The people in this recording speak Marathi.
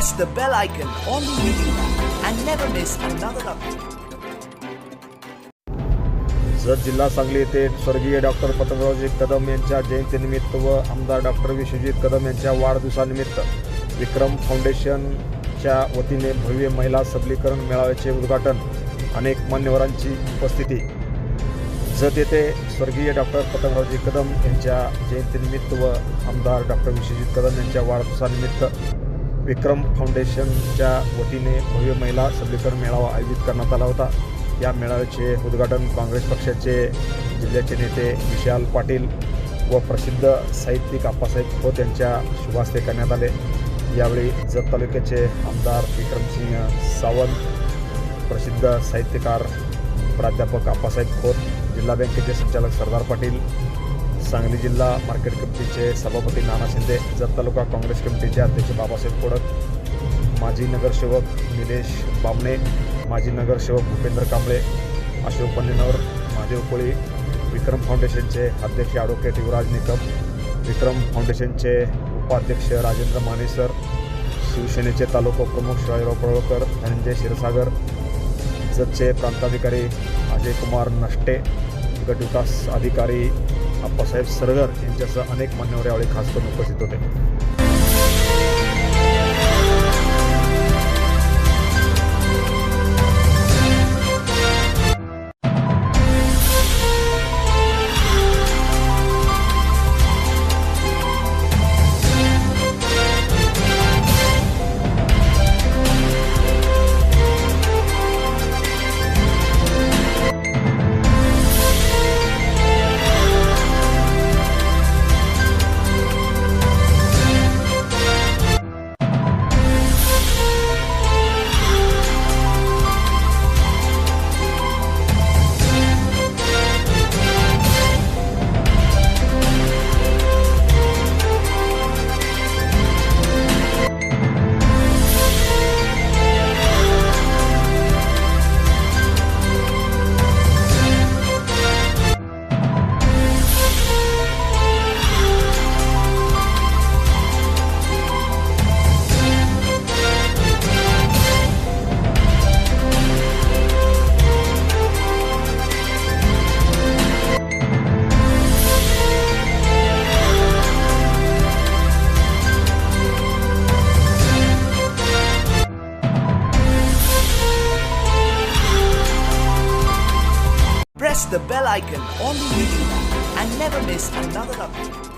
Press the bell icon on the YouTube app and never miss another update. Jat जिल्हा सांगली येथे स्वर्गीय डॉक्टर पतंगरावजी कदम यांच्या जयंतीनिमित्त व आमदार डॉक्टर विश्वजित कदम यांच्या वाढदिवसानिमित्त विक्रम फाउंडेशनच्या वतीने भव्य महिला सबलीकरण मेळाव्याचे उद्घाटन, अनेक मान्यवरांची उपस्थिती. जत येथे स्वर्गीय डॉक्टर पतंगरावजी कदम यांच्या जयंतीनिमित्त व आमदार डॉक्टर विश्वजित कदम यांच्या वाढदिवसानिमित्त विक्रम फाउंडेशनच्या वतीने भव्य महिला सबलीकरण मेळावा आयोजित करण्यात आला होता. या मेळाव्याचे उद्घाटन काँग्रेस पक्षाचे जिल्ह्याचे नेते विशाल पाटील व प्रसिद्ध साहित्यिक आप्पासाहेब खोत यांच्या शुभ हस्ते करण्यात आले. यावेळी जत तालुक्याचे आमदार विक्रमसिंह सावंत, प्रसिद्ध साहित्यकार प्राध्यापक आप्पासाहेब खोत, जिल्हा बँकेचे संचालक सरदार पाटील, सांगली जिल्हा मार्केट कमिटीचे सभापती नाना शिंदे, जत तालुका काँग्रेस कमिटीचे अध्यक्ष बाबासाहेब कोडक, माजी नगरसेवक निलेश बामणे, माजी नगरसेवक भूपेंद्र कांबळे, अशोक पन्नेनवर, महादेव कोळी, विक्रम फाउंडेशनचे अध्यक्ष ॲडव्होकेट युवराज निकम, विक्रम फाउंडेशनचे उपाध्यक्ष राजेंद्र मानेसर, शिवसेनेचे तालुका प्रमुख शिवाजीराव पळवकर, धनंजय क्षीरसागर, जतचे प्रांताधिकारी अजय कुमार नष्टे, गटविकास अधिकारी आप्पासाहेब सरगर यांच्यासह अनेक मान्यवर यावेळी खास करून उपस्थित होते. Press the bell icon on the YouTube app and never miss another update.